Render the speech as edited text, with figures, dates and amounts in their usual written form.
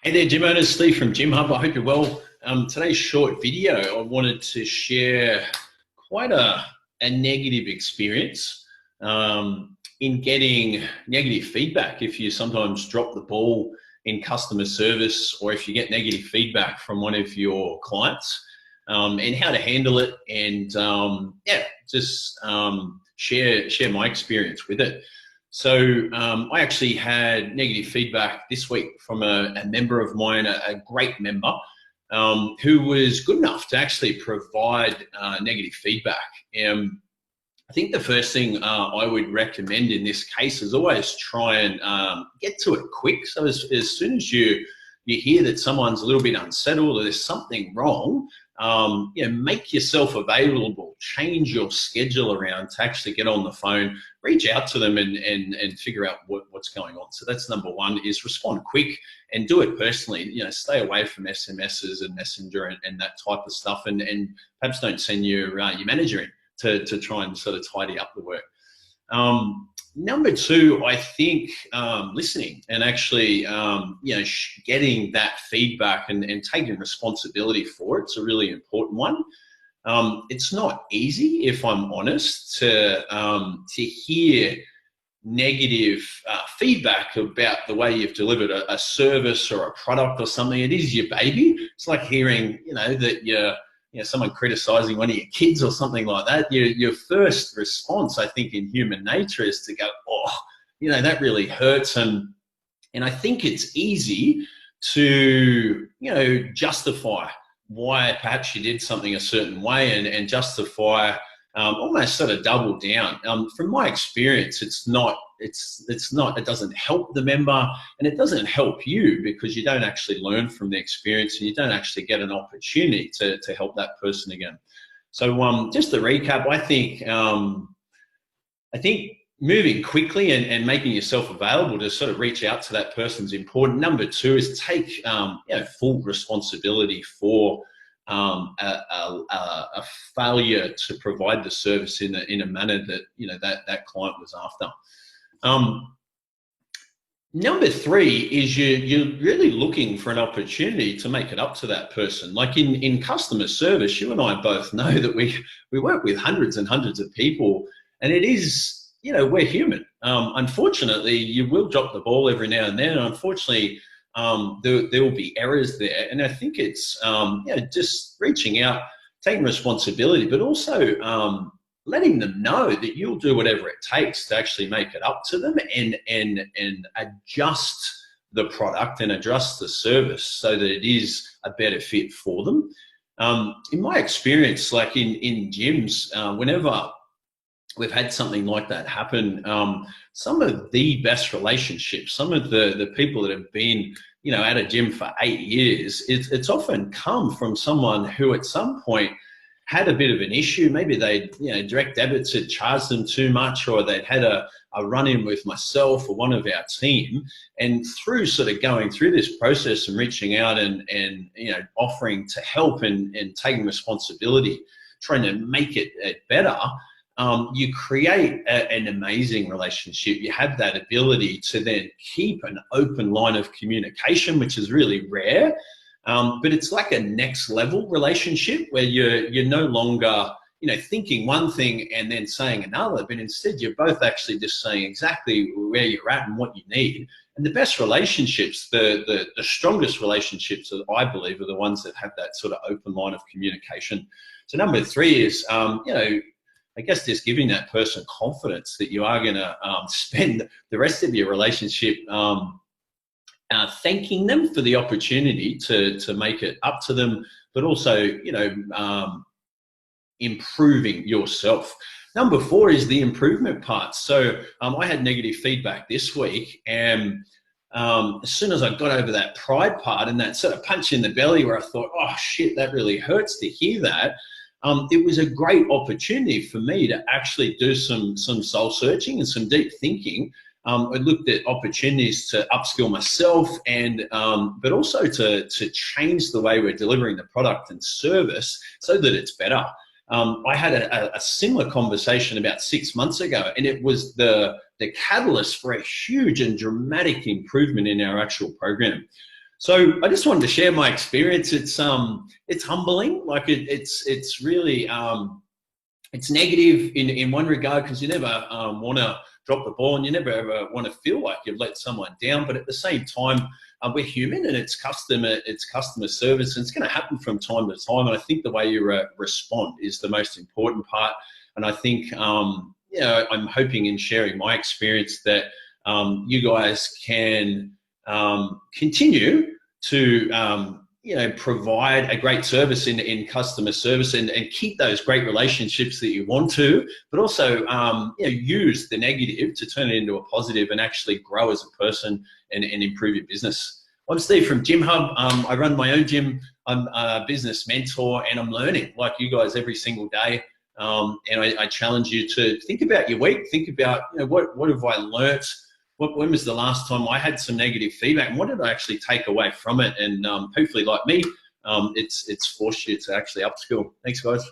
Hey there, gym owners. Steve from Gym Hub. I hope you're well. Today's short video, I wanted to share quite a negative experience in getting negative feedback. If you sometimes drop the ball in customer service, or if you get negative feedback from one of your clients, and how to handle it, and yeah, just share my experience with it. So I actually had negative feedback this week from a member of mine, a great member, who was good enough to actually provide negative feedback. I think the first thing I would recommend in this case is always try and get to it quick. So as soon as you hear that someone's a little bit unsettled or there's something wrong, make yourself available, change your schedule around to actually get on the phone, reach out to them and figure out what's going on. So that's number one, is respond quick and do it personally. Stay away from SMSs and Messenger and that type of stuff, and perhaps don't send your manager in to try and sort of tidy up the work. Number two, I think listening and actually, getting that feedback and taking responsibility for it's a really important one. It's not easy, if I'm honest, to hear negative feedback about the way you've delivered a service or a product or something. It is your baby. It's like hearing, that someone criticizing one of your kids or something like that. Your first response, I think, in human nature is to go, oh, that really hurts. And I think it's easy to, justify why perhaps you did something a certain way and justify, almost sort of double down. From my experience, it doesn't help the member, and it doesn't help you, because you don't actually learn from the experience and you don't actually get an opportunity to help that person again. So just to recap, I think moving quickly and making yourself available to sort of reach out to that person is important. Number two is take full responsibility for a failure to provide the service in a manner that that client was after. Number three is you're really looking for an opportunity to make it up to that person. Like in customer service, you and I both know that we work with hundreds and hundreds of people, and it is, we're human. Unfortunately, you will drop the ball every now and then. Unfortunately, there will be errors there. And I think it's just reaching out, taking responsibility, but also letting them know that you'll do whatever it takes to actually make it up to them and adjust the product and adjust the service so that it is a better fit for them. In my experience, like in gyms, whenever we've had something like that happen, some of the best relationships, some of the people that have been at a gym for 8 years, it's often come from someone who at some point had a bit of an issue. Maybe they, direct debits had charged them too much, or they'd had a run-in with myself or one of our team. And through sort of going through this process and reaching out and offering to help and taking responsibility, trying to make it better, you create an amazing relationship. You have that ability to then keep an open line of communication, which is really rare. But it's like a next level relationship where you're no longer, thinking one thing and then saying another, but instead you're both actually just saying exactly where you're at and what you need. And the best relationships, the strongest relationships, that I believe, are the ones that have that sort of open line of communication. So number three is, I guess just giving that person confidence that you are going to spend the rest of your relationship thanking them for the opportunity to make it up to them, but also, improving yourself. Number four is the improvement part. So I had negative feedback this week, and as soon as I got over that pride part and that sort of punch in the belly where I thought, oh shit, that really hurts to hear that, it was a great opportunity for me to actually do some soul searching and some deep thinking. I looked at opportunities to upskill myself and but also to change the way we're delivering the product and service so that it's better. I had a similar conversation about 6 months ago, and it was the catalyst for a huge and dramatic improvement in our actual program. So I just wanted to share my experience. It's humbling. Like it's really it's negative in one regard, because you never want to drop the ball, and you never ever want to feel like you've let someone down. But at the same time, we're human, and it's customer service, and it's going to happen from time to time. And I think the way you respond is the most important part. And I think you know, I'm hoping in sharing my experience that you guys can continue to you know, provide a great service in customer service, and keep those great relationships that you want to, but also you know, use the negative to turn it into a positive and actually grow as a person and improve your business. I'm Steve from Gym Hub. I run my own gym. I'm a business mentor, and I'm learning like you guys every single day. And I challenge you to think about your week. Think about, you know, what have I learnt? When was the last time I had some negative feedback, and what did I actually take away from it? And hopefully, like me, it's forced you to actually upskill. Thanks, guys.